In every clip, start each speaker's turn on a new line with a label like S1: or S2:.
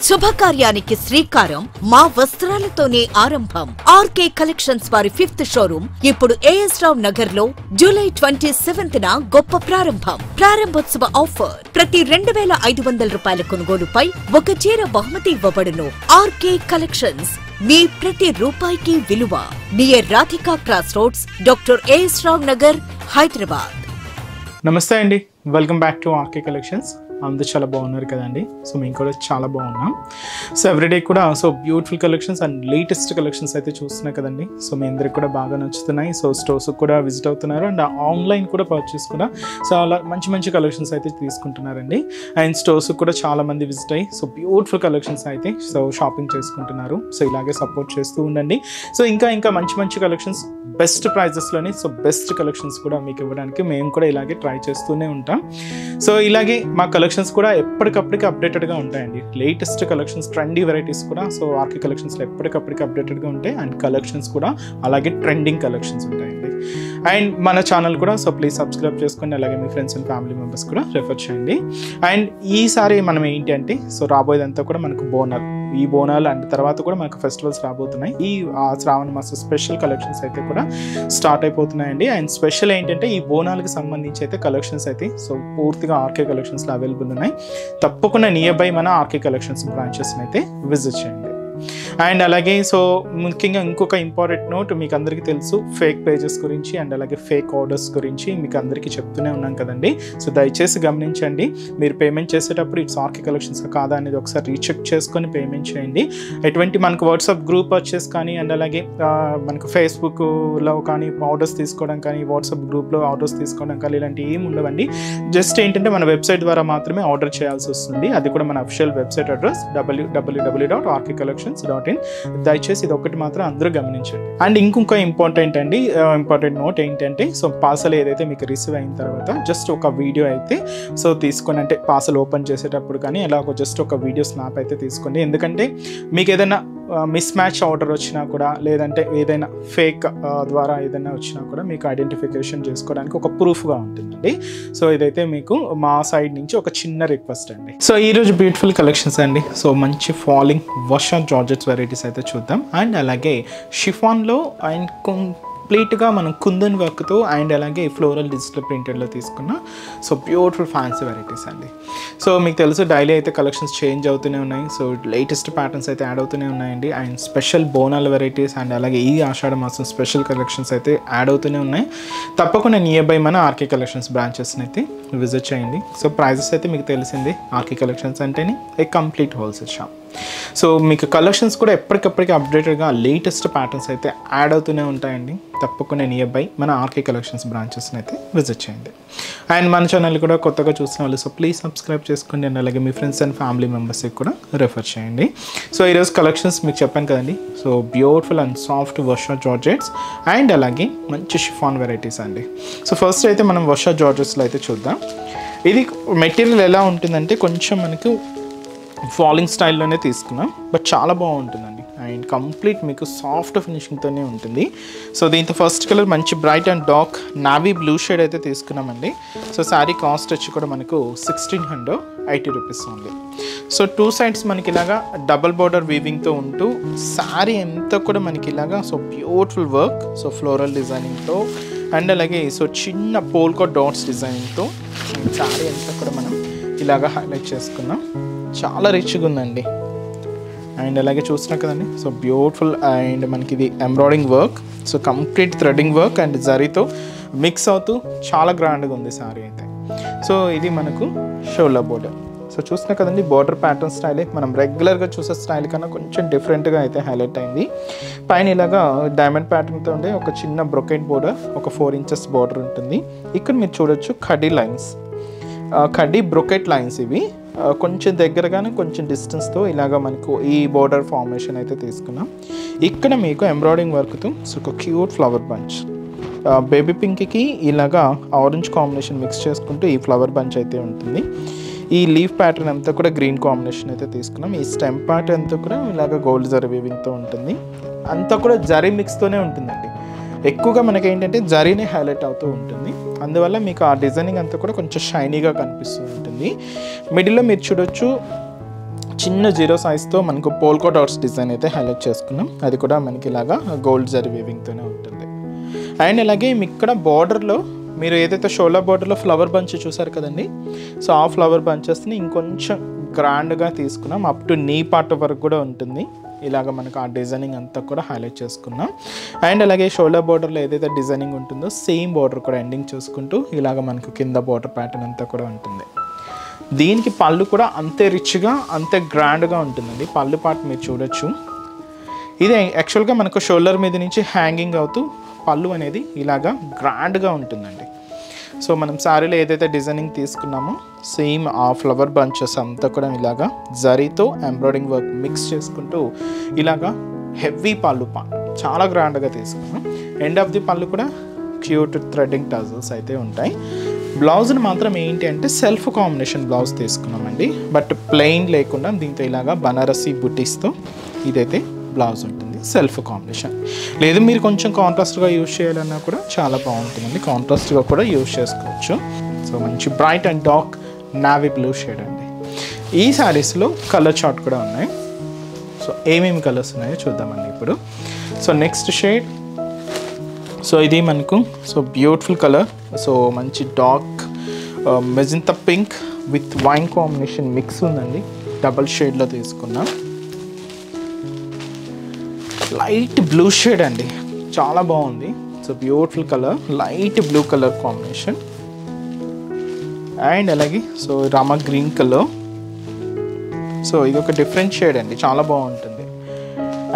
S1: శుభకార్యానికి శ్రీకారం మా వస్త్రాలతోనే ఆరంభం. ఆర్కే కలెక్షన్స్ వారి 5th షోరూమ్ ఇప్పుడు ఏఎస్ రావ్ నగర్ లో జూలై 27న గొప్ప ప్రారంభం. ప్రారంభోత్సవ ఆఫర్ ప్రతి 2500 రూపాయల కొనుగోలుపై ఒక చీర బహుమతి ఇవ్వబడును. ఆర్కే కలెక్షన్స్ మీ ప్రతి రూపాయికి విలువ. Near Radhika cross roads, doctor A S Rao Nagar, Hyderabad.
S2: నమస్తే అండి, welcome back to R K collections. అందరూ చాలా బాగున్నారు కదండి. సో మేము కూడా చాలా బాగున్నాం. సో ఎవ్రీడే కూడా beautiful collections and latest collections అయితే చూస్తున్నాయి కదండి. సో మీ అందరికి కూడా బాగా నచ్చుతున్నాయి. సో స్టోర్స్కి కూడా విజిట్ అవుతున్నారు అండ్ ఆన్లైన్ కూడా పర్చేస్ కూడా చాలా మంచి కలెక్షన్స్ అయితే తీసుకుంటున్నారండి. అండ్ స్టోర్స్కి కూడా చాలా మంది విజిట్ అయ్యి బ్యూటిఫుల్ కలెక్షన్స్ అయితే షాపింగ్ చేసుకుంటున్నారు. సో ఇలాగే సపోర్ట్ చేస్తూ ఉండండి. సో ఇంకా మంచి కలెక్షన్స్ బెస్ట్ ప్రైజెస్లోని బెస్ట్ కలెక్షన్స్ కూడా మీకు ఇవ్వడానికి మేము కూడా ఇలాగే ట్రై చేస్తూనే ఉంటాం. సో ఇలాగే మా కలెక్షన్స్ కూడా ఎప్పటికప్పటికి అప్డేటెడ్గా ఉంటాయండి. లేటెస్ట్ కలెక్షన్స్, ట్రెండీ వెరైటీస్ కూడా ఆర్కే కలెక్షన్స్లో ఎప్పటికప్పటికి అప్డేటెడ్గా ఉంటాయి. అండ్ కలెక్షన్స్ కూడా అలాగే ట్రెండింగ్ కలెక్షన్స్ ఉంటాయండి. అండ్ మన ఛానల్ కూడా ప్లీజ్ సబ్స్క్రైబ్ చేసుకోండి. అలాగే మీ ఫ్రెండ్స్ అండ్ ఫ్యామిలీ మెంబర్స్ కూడా రెఫర్ చేయండి. అండ్ ఈసారి మనం ఏంటి అంటే రాబోయేదంతా కూడా మనకు బోనాలు, ఈ బోనాలు అండ్ తర్వాత కూడా మనకు ఫెస్టివల్స్ రాబోతున్నాయి. ఈ శ్రావణ మాస స్పెషల్ కలెక్షన్స్ అయితే కూడా స్టార్ట్ అయిపోతున్నాయండి. అండ్ స్పెషల్ ఏంటంటే ఈ బోనాలకు సంబంధించి అయితే కలెక్షన్స్ అయితే పూర్తిగా ఆర్కే కలెక్షన్స్లో అవైలబుల్ ఉన్నాయి. తప్పకుండా నియర్ బై మన ఆర్కే కలెక్షన్స్ బ్రాంచెస్ని అయితే విజిట్ చేయండి. అండ్ అలాగే ముఖ్యంగా ఇంకొక ఇంపార్టెంట్ నోట్, మీకు అందరికీ తెలుసు ఫేక్ పేజెస్ గురించి అండ్ అలాగే ఫేక్ ఆర్డర్స్ గురించి మీకు అందరికీ చెప్తూనే ఉన్నాం కదండి. సో దయచేసి గమనించండి. మీరు పేమెంట్ చేసేటప్పుడు ఇట్స్ ఆర్కే కలెక్షన్స్ కాదా అనేది ఒకసారి రీచెక్ చేసుకొని పేమెంట్ చేయండి. ఎటువంటి మనకు వాట్సాప్ గ్రూప్ పర్చేస్ కానీ అండ్ అలాగే మనకు ఫేస్బుక్లో కానీ ఆర్డర్స్ తీసుకోవడం కానీ, వాట్సాప్ గ్రూప్లో ఆర్డర్స్ తీసుకోవడం కానీ ఇలాంటివి ఏమి ఉండవండి. జస్ట్ ఏంటంటే మన వెబ్సైట్ ద్వారా మాత్రమే ఆర్డర్ చేయాల్సి వస్తుంది. అది కూడా మన అఫిషియల్ వెబ్సైట్ అడ్రస్ www.rkcollections.in. దయచేసి ఇది ఒకటి మాత్రం అందరూ గమనించండి. అండ్ ఇంకొక ఇంపార్టెంట్ నోట్ ఏంటంటే పార్సల్ ఏదైతే మీకు రిసీవ్ అయిన తర్వాత జస్ట్ ఒక వీడియో అయితే తీసుకొని, అంటే పార్సల్ ఓపెన్ చేసేటప్పుడు కానీ ఎలాగో జస్ట్ ఒక వీడియో స్నాప్ అయితే తీసుకోండి. ఎందుకంటే మీకు ఏదైనా మిస్ మ్యాచ్ ఆర్డర్ వచ్చినా కూడా, లేదంటే ఏదైనా ఫేక్ ద్వారా ఏదైనా వచ్చినా కూడా మీకు ఐడెంటిఫికేషన్ చేసుకోవడానికి ఒక ప్రూఫ్గా ఉంటుందండి. సో ఇదైతే మీకు మా సైడ్ నుంచి ఒక చిన్న రిక్వెస్ట్ అండి. సో ఈరోజు బ్యూటిఫుల్ కలెక్షన్స్ అండి. మంచి ఫాలింగ్ వర్షా జార్జెట్స్ వెరైటీస్ అయితే చూద్దాం. అండ్ అలాగే షిఫాన్లో అండ్ కంప్లీట్గా మనం కుందన్ వర్క్తో అండ్ అలాగే ఫ్లోరల్ డిజిటల్ ప్రింటెడ్లో తీసుకున్న బ్యూటిఫుల్ ఫ్యాన్సీ వెరైటీస్ అండి. మీకు తెలుసు డైలీ అయితే కలెక్షన్స్ చేంజ్ అవుతూనే ఉన్నాయి. లేటెస్ట్ ప్యాటర్న్స్ అయితే యాడ్ అవుతూనే ఉన్నాయండి. అండ్ స్పెషల్ బోనాల వెరైటీస్ అండ్ అలాగే ఈ ఆషాఢ మాసం స్పెషల్ కలెక్షన్స్ అయితే యాడ్ అవుతూనే ఉన్నాయి. తప్పకుండా నియర్ బై మన ఆర్కే కలెక్షన్స్ బ్రాంచెస్ని అయితే విజిట్ చేయండి. ప్రైజెస్ అయితే మీకు తెలిసింది, ఆర్కే కలెక్షన్స్ అంటేనే ఏ కంప్లీట్ హోల్సేల్ షాప్. మీకు కలెక్షన్స్ కూడా ఎప్పటికప్పటికి అప్డేటెడ్గా లేటెస్ట్ ప్యాటర్న్స్ అయితే యాడ్ అవుతూనే ఉంటాయండి. తప్పకుండా నియర్ బై మన ఆర్కే కలెక్షన్స్ బ్రాంచెస్ని అయితే విజిట్ చేయండి. అండ్ మన ఛానల్ కూడా కొత్తగా చూసిన వాళ్ళు ప్లీజ్ సబ్స్క్రైబ్ చేసుకోండి. అండ్ అలాగే మీ ఫ్రెండ్స్ అండ్ ఫ్యామిలీ మెంబర్స్కి కూడా రెఫర్ చేయండి. ఈరోజు కలెక్షన్స్ మీకు చెప్పాను కదండి. బ్యూటిఫుల్ అండ్ సాఫ్ట్ వర్షా జార్జెట్స్ అండ్ అలాగే మంచి షిఫాన్ వెరైటీస్ అండి. ఫస్ట్ అయితే మనం వర్షా జార్జెట్స్లో అయితే చూద్దాం. ఇది మెటీరియల్ ఎలా ఉంటుందంటే కొంచెం మనకు ఫాలింగ్ స్టైల్లోనే తీసుకున్నాం, బట్ చాలా బాగుంటుందండి. అండ్ కంప్లీట్ మీకు సాఫ్ట్ ఫినిషింగ్తోనే ఉంటుంది. దీంతో ఫస్ట్ కలర్ మంచి bright and dark navy blue shade అయితే తీసుకున్నామండి. శారీ కాస్ట్ వచ్చి కూడా మనకు 1680 రూపీస్ ఉంది. 2 సైడ్స్ మనకి ఇలాగా డబల్ బార్డర్ వీవింగ్తో ఉంటూ శారీ అంతా కూడా మనకి ఇలాగా బ్యూటిఫుల్ వర్క్, ఫ్లోరల్ డిజైనింగ్తో అండ్ అలాగే చిన్న పోల్కా డాట్స్ డిజైనింగ్తో శారీ అంతా కూడా మనం ఇలాగా హైలైట్ చేసుకున్నాం. చాలా రిచ్గా ఉందండి. అండ్ అలాగే చూస్తున్నా కదండి. బ్యూటిఫుల్ అండ్ మనకి ఇది embroidering work, complete threading work and జరీతో మిక్స్ అవుతూ చాలా గ్రాండ్గా ఉంది శారీ అయితే. ఇది మనకు షోల్డర్ బోర్డర్. చూస్తున్నా కదండి, బార్డర్ ప్యాటర్న్ స్టైలే మనం రెగ్యులర్గా చూసే స్టైల్ కన్నా కొంచెం డిఫరెంట్గా అయితే హైలైట్ అయింది. పైన ఇలాగా డైమండ్ ప్యాటర్న్తో ఉండే ఒక చిన్న బ్రొకెట్ బోర్డర్, ఒక 4 ఇంచెస్ బార్డర్ ఉంటుంది. ఇక్కడ మీరు చూడొచ్చు కడ్డీ లైన్స్, కడ్డీ బ్రొకెట్ లైన్స్. ఇవి కొంచెం దగ్గరగానే కొంచెం డిస్టెన్స్తో ఇలాగ మనకు ఈ బోర్డర్ ఫార్మేషన్ అయితే తీసుకున్నాం. ఇక్కడ మీకు ఎంబ్రాయిడింగ్ వర్క్తో ఒక క్యూట్ ఫ్లవర్ బంచ్, బేబీ పింక్కి ఇలాగా ఆరెంజ్ కాంబినేషన్ మిక్స్ చేసుకుంటూ ఈ ఫ్లవర్ బంచ్ అయితే ఉంటుంది. ఈ లీఫ్ ప్యాటర్న్ అంతా కూడా గ్రీన్ కాంబినేషన్ అయితే తీసుకున్నాం. ఈ స్టెమ్ పార్ట్ అంతా కూడా ఇలాగ గోల్డ్ జరీ వీవింగ్తో ఉంటుంది. అంతా కూడా జరీ మిక్స్తోనే ఉంటుందండి. ఎక్కువగా మనకి ఏంటంటే జరీనే హైలైట్ అవుతూ ఉంటుంది. అందువల్ల మీకు ఆ డిజైనింగ్ అంతా కూడా కొంచెం షైనీగా కనిపిస్తూ ఉంటుంది. మిడిల్లో మీరు చూడొచ్చు చిన్న జీరో సైజ్తో మనకు పోల్కా డాట్స్ డిజైన్ అయితే హైలైట్ చేసుకున్నాం. అది కూడా మనకి ఇలాగా గోల్డ్ జరీ వీవింగ్తోనే ఉంటుంది. అండ్ అలాగే ఇక్కడ బార్డర్లో మీరు ఏదైతే షోల్డర్ బార్డర్లో ఫ్లవర్ బంచ్ చూసారు కదండి, సో ఆ ఫ్లవర్ బంచెస్ని ఇంకొంచెం గ్రాండ్గా తీసుకున్నాం. అప్ టు నీ పార్ట్ వరకు కూడా ఉంటుంది. ఇలాగ మనకు ఆ డిజైనింగ్ అంతా కూడా హైలైట్ చేసుకున్నాం. అండ్ అలాగే షోల్డర్ బార్డర్లో ఏదైతే డిజైనింగ్ ఉంటుందో సేమ్ బార్డర్ కూడా ఎండింగ్ చూసుకుంటూ ఇలాగ మనకు కింద బార్డర్ ప్యాటర్న్ అంతా కూడా ఉంటుంది. దీనికి పళ్ళు కూడా అంతే రిచ్గా అంతే గ్రాండ్గా ఉంటుందండి. పళ్ళు పార్ట్ మీరు చూడొచ్చు. ఇది యాక్చువల్గా మనకు షోల్డర్ మీద నుంచి హ్యాంగింగ్ అవుతూ పళ్ళు అనేది ఇలాగా గ్రాండ్గా ఉంటుందండి. సో మనం శారీలో ఏదైతే డిజైనింగ్ తీసుకున్నామో సేమ్ ఆ ఫ్లవర్ బంచెస్ అంతా కూడా ఇలాగా జరీతో ఎంబ్రాయిడింగ్ వర్క్ మిక్స్ చేసుకుంటూ ఇలాగా హెవీ పళ్ళు చాలా గ్రాండ్గా తీసుకున్నాం. ఎండ్ ఆఫ్ ది పళ్ళు కూడా క్యూట్ థ్రెడ్డింగ్ టజల్స్ అయితే ఉంటాయి. బ్లౌజ్ని మాత్రం ఏంటి అంటే సెల్ఫ్ కాంబినేషన్ బ్లౌజ్ తీసుకున్నామండి. బట్ ప్లెయిన్ లేకుండా దీంతో ఇలాగా బనారసి బుటీస్తో ఇదైతే బ్లౌజ్ ఉంటుంది, సెల్ఫ్ కాంబినేషన్. లేదు మీరు కొంచెం కాంట్రాస్ట్గా యూజ్ చేయాలన్నా కూడా చాలా బాగుంటుందండి. కాంట్రాస్ట్గా కూడా యూజ్ చేసుకోవచ్చు. సో మంచి bright and dark navy blue shade అండి. ఈ శారీస్లో కలర్ చార్ట్ కూడా ఉన్నాయి. సో ఏమేమి కలర్స్ ఉన్నాయో చూద్దామండి ఇప్పుడు. సో నెక్స్ట్ షేడ్, సో ఇది మనకు సో బ్యూటిఫుల్ కలర్. సో మంచి dark magenta pink with wine combination mix ఉందండి. డబల్ షేడ్లో తీసుకున్నాం. లైట్ బ్లూ షేడ్ అండి, చాలా బాగుంది. So beautiful colour, light blue colour combination. And అలాగే so Rama green colour. So ఇది ఒక డిఫరెంట్ షేడ్ అండి, చాలా బాగుంటుంది.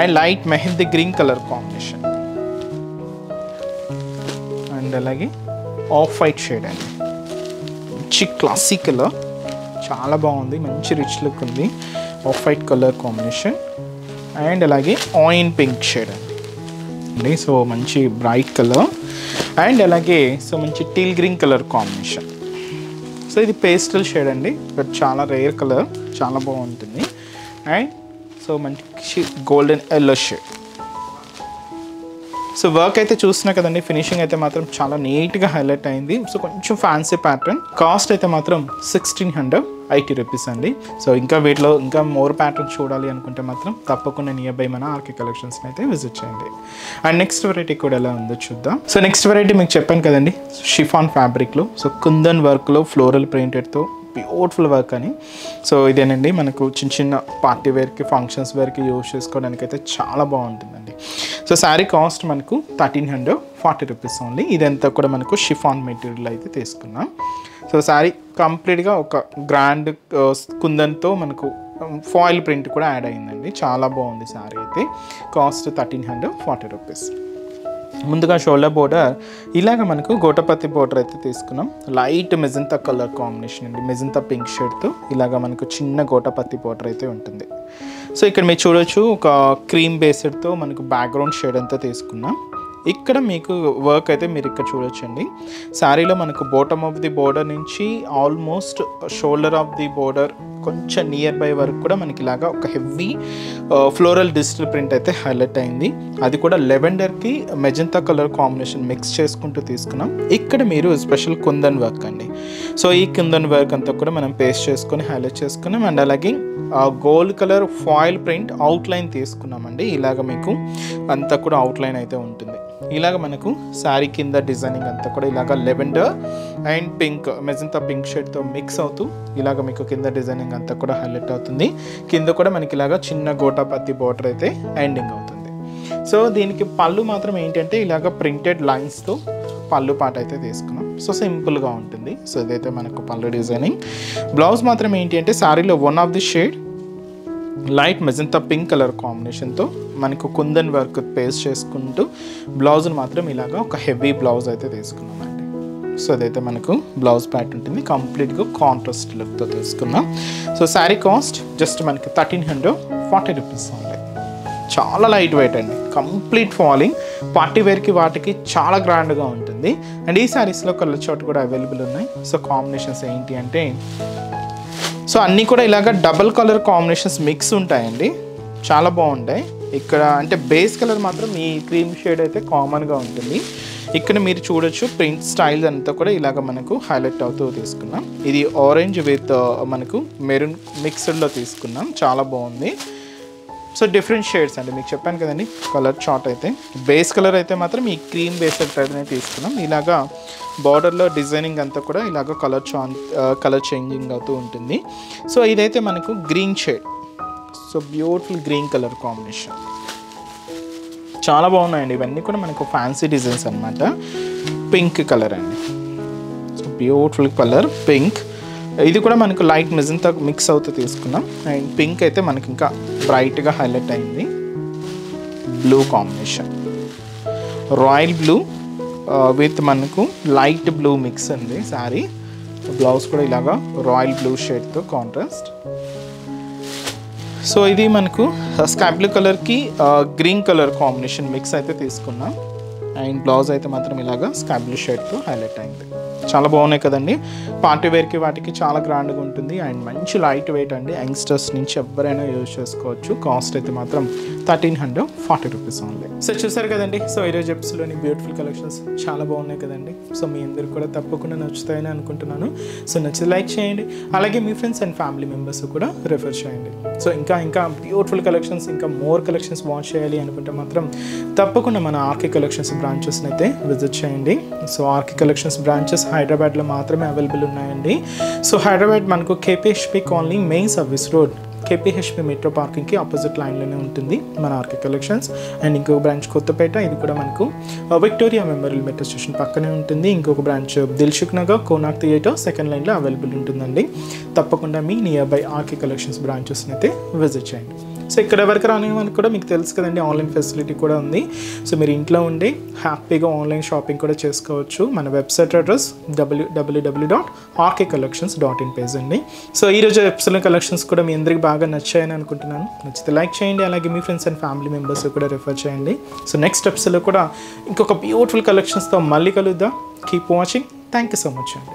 S2: And light mehndi green colour combination. And అలాగే ఆఫ్ వైట్ షేడ్ అండి, మంచి క్లాసిక్ కలర్, చాలా బాగుంది. మంచి రిచ్ లుక్ ఉంది. Off white colour combination. And అలాగే ఆయిన్ పింక్ షేడ్ అండి. సో మంచి బ్రైట్ కలర్. అండ్ అలాగే సో మంచి teal green colour combination. So ఇది పేస్టల్ షేడ్ అండి, బట్ చాలా రేర్ కలర్, చాలా బాగుంటుంది. అండ్ సో మంచి golden yellow shade. So work అయితే చూస్తున్నా కదండి, ఫినిషింగ్ అయితే మాత్రం చాలా నీట్గా హైలైట్ అయింది. సో కొంచెం ఫ్యాన్సీ ప్యాటర్న్. కాస్ట్ అయితే మాత్రం 1680 రూపీస్ అండి. సో ఇంకా వీటిలో ఇంకా మోర్ ప్యాటర్న్ చూడాలి అనుకుంటే మాత్రం తప్పకుండా నియర్ బై మన ఆర్కే కలెక్షన్స్ని అయితే విజిట్ చేయండి. అండ్ నెక్స్ట్ వెరైటీ కూడా ఎలా ఉందో చూద్దాం. సో నెక్స్ట్ వెరైటీ మీకు చెప్పాను కదండి, షిఫాన్ ఫ్యాబ్రిక్లో సో కుందన్ వర్క్లో ఫ్లోరల్ ప్రింటెడ్తో బ్యూటిఫుల్ వర్క్ అని. సో ఇదేనండి మనకు చిన్న చిన్న పార్టీ వేర్కి ఫంక్షన్స్ వేర్కి యూజ్ చేసుకోవడానికి అయితే చాలా బాగుంటుందండి. సో శారీ కాస్ట్ మనకు 1340 రూపీస్ ఓన్లీ. ఇదంతా కూడా మనకు షిఫాన్ మెటీరియల్ అయితే తీసుకున్నాం. సో శారీ కంప్లీట్గా ఒక గ్రాండ్ కుందన్తో మనకు ఫాయిల్ ప్రింట్ కూడా యాడ్ అయిందండి. చాలా బాగుంది శారీ అయితే. Cost 1340 rupees. ముందుగా షోల్డర్ బోర్డర్ ఇలాగ మనకు గోటపత్తి బోర్డర్ అయితే తీసుకున్నాం. లైట్ మెజంతా కలర్ కాంబినేషన్ అండి, మెజంతా పింక్ షేడ్తో ఇలాగ మనకు చిన్న గోటపత్తి బోర్డర్ అయితే ఉంటుంది. సో ఇక్కడ మీరు చూడొచ్చు ఒక క్రీమ్ బేస్డ్తో మనకు బ్యాక్గ్రౌండ్ షేడ్ అంతా తీసుకున్నాం. ఇక్కడ మీకు వర్క్ అయితే మీరు ఇక్కడ చూడొచ్చండి. శారీలో మనకు బాటమ్ ఆఫ్ ది బోర్డర్ నుంచి almost shoulder of the border కొంచెం నియర్ బై వరకు కూడా మనకి ఇలాగా ఒక హెవీ ఫ్లోరల్ డిజిటల్ ప్రింట్ అయితే హైలైట్ అయింది. అది కూడా లెవెండర్కి మెజంతా కలర్ కాంబినేషన్ మిక్స్ చేసుకుంటూ తీసుకున్నాం. ఇక్కడ మీరు స్పెషల్ కుందన్ వర్క్ అండి. సో ఈ కుందన్ వర్క్ అంతా కూడా మనం పేస్ట్ చేసుకొని హైలైట్ చేసుకున్నాం. అండ్ అలాగే gold colour foil print outline తీసుకున్నామండి. ఇలాగ మీకు అంతా కూడా అవుట్లైన్ అయితే ఉంటుంది. ఇలాగ మనకు శారీ కింద డిజైనింగ్ అంతా కూడా ఇలాగ lavender and pink magenta pink షేడ్తో మిక్స్ అవుతూ ఇలాగ మీకు కింద డిజైనింగ్ అంతా కూడా హైలైట్ అవుతుంది. కింద కూడా మనకి ఇలాగ చిన్న గోటాపత్తి బోర్డర్ అయితే ఎండింగ్ అవుతుంది. సో దీనికి పళ్ళు మాత్రం ఏంటంటే ఇలాగ ప్రింటెడ్ లైన్స్తో పళ్ళు పాట అయితే తీసుకున్నాం. సో సింపుల్గా ఉంటుంది. సో ఇదైతే మనకు పళ్ళు డిజైనింగ్. బ్లౌజ్ మాత్రం ఏంటి అంటే శారీలో one of the shade light magenta pink colour కాంబినేషన్తో మనకు కుందన్ వర్క్ పేస్ట్ చేసుకుంటూ బ్లౌజ్ని మాత్రం ఇలాగా ఒక హెవీ బ్లౌజ్ అయితే తీసుకున్నామండి. సో అదైతే మనకు బ్లౌజ్ ప్యాట్ ఉంటుంది. కంప్లీట్గా కాంట్రాస్ట్ లుక్తో తీసుకున్నాం. సో శారీ కాస్ట్ జస్ట్ మనకి 1340 రూపీస్ ఉంది. చాలా లైట్ వెయిట్ అండి, కంప్లీట్ ఫాలింగ్, పార్టీ వేర్కి వాటికి చాలా గ్రాండ్గా ఉంటుంది. అండ్ ఈ శారీస్లో కలర్ చార్ట్ కూడా అవైలబుల్ ఉన్నాయి. సో కాంబినేషన్స్ ఏంటి అంటే సో అన్నీ కూడా ఇలాగ డబల్ కలర్ కాంబినేషన్స్ మిక్స్ ఉంటాయండి, చాలా బాగుంటాయి. ఇక్కడ అంటే బేస్ కలర్ మాత్రం ఈ క్రీమ్ షేడ్ అయితే కామన్గా ఉంటుంది. ఇక్కడ మీరు చూడొచ్చు ప్రింట్ స్టైల్ అంతా కూడా ఇలాగ మనకు హైలైట్ అవుతూ తీసుకున్నాం. ఇది ఆరెంజ్ విత్ మనకు మెరూన్ మిక్స్డ్లో తీసుకున్నాం, చాలా బాగుంది. సో డిఫరెంట్ షేడ్స్ అండి, మీకు చెప్పాను కదండి కలర్ చార్ట్ అయితే. బేస్ కలర్ అయితే మాత్రం ఈ క్రీమ్ బేస్డ్ టైప్నే తీసుకున్నాం. ఇలాగా బార్డర్లో డిజైనింగ్ అంతా కూడా ఇలాగ కలర్ చేంజింగ్ అవుతూ ఉంటుంది. సో ఇదైతే మనకు green shade, so beautiful green colour combination, చాలా బాగున్నాయండి. ఇవన్నీ కూడా మనకు ఫ్యాన్సీ డిజైన్స్ అనమాట. పింక్ కలర్ అండి, సో బ్యూటిఫుల్ కలర్ పింక్. ఇది కూడా మనకు లైట్ మెజంతా మిక్స్ అవుతూ తీసుకున్నాం. అండ్ పింక్ అయితే మనకి ఇంకా బ్రైట్గా హైలైట్ అయింది. Blue combination, royal blue with మనకు లైట్ బ్లూ మిక్స్ అండి శారీ. బ్లౌజ్ కూడా ఇలాగా రాయల్ బ్లూ షేడ్తో కాంట్రాస్ట్. సో ఇది మనకు స్కై బ్లూ కలర్కి గ్రీన్ కలర్ కాంబినేషన్ మిక్స్ అయితే తీసుకున్నాం. అండ్ బ్లౌజ్ అయితే మాత్రం ఇలాగా స్కై బ్లూ షేడ్తో హైలైట్ అయింది. చాలా బాగున్నాయి కదండి. పార్టీ వేర్కి వాటికి చాలా గ్రాండ్గా ఉంటుంది. అండ్ మంచి లైట్ వెయిట్ అండి, యంగ్స్టర్స్ నుంచి ఎవరైనా యూజ్ చేసుకోవచ్చు. కాస్ట్ అయితే మాత్రం 1340 రూపీస్ ఓన్లీ. సో చూసారు కదండి, సో ఈరోజు ఎపిసోడ్లోని బ్యూటిఫుల్ కలెక్షన్స్ చాలా బాగున్నాయి కదండి. సో మీ అందరు కూడా తప్పకుండా నచ్చుతాయని అనుకుంటున్నాను. సో నచ్చితే లైక్ చేయండి, అలాగే మీ ఫ్రెండ్స్ అండ్ ఫ్యామిలీ మెంబర్స్ కూడా రెఫర్ చేయండి. సో ఇంకా బ్యూటిఫుల్ కలెక్షన్స్, ఇంకా మోర్ కలెక్షన్స్ వాచ్ చేయాలి అనుకుంటే మాత్రం తప్పకుండా మన ఆర్కే కలెక్షన్స్ బ్రాంచెస్ని అయితే విజిట్ చేయండి. సో ఆర్కే కలెక్షన్స్ బ్రాంచెస్ హైదరాబాద్లో మాత్రమే అవైలబుల్ ఉన్నాయండి. సో హైదరాబాద్ మనకు KPHB colony main service road, KPHB metro పార్కింగ్కి ఆపోజిట్ లైన్లోనే ఉంటుంది మన ఆర్కే కలెక్షన్స్. అండ్ ఇంకొక బ్రాంచ్ కొత్తపేట, ఇది కూడా మనకు విక్టోరియా మెమోరియల్ మెట్రో స్టేషన్ పక్కనే ఉంటుంది. ఇంకొక branch Dilsukh Nagar Konark theatre second లైన్లో అవైలబుల్ ఉంటుందండి. తప్పకుండా మీ నియర్ బై ఆర్కే కలెక్షన్స్ బ్రాంచెస్ని అయితే విజిట్ చేయండి. సో ఇక్కడ ఎవరికి రాని వాళ్ళకి కూడా మీకు తెలుసు కదండి, ఆన్లైన్ ఫెసిలిటీ కూడా ఉంది. సో మీరు ఇంట్లో ఉండి హ్యాపీగా ఆన్లైన్ షాపింగ్ కూడా చేసుకోవచ్చు. మన వెబ్సైట్ అడ్రస్ www.rkcollections.in పేజ్ అండి. సో ఈరోజు ఎపిసోడ్ కలెక్షన్స్ కూడా మీ అందరికి బాగా నచ్చాయని అనుకుంటున్నాను. నచ్చితే లైక్ చేయండి, అలాగే మీ ఫ్రెండ్స్ అండ్ ఫ్యామిలీ మెంబర్స్ కూడా రెఫర్ చేయండి. సో నెక్స్ట్ ఎపిసోడ్లో కూడా ఇంకొక బ్యూటిఫుల్ కలెక్షన్స్తో మళ్ళీ కలుద్దాం. Keep watching. Thank you so much అండి.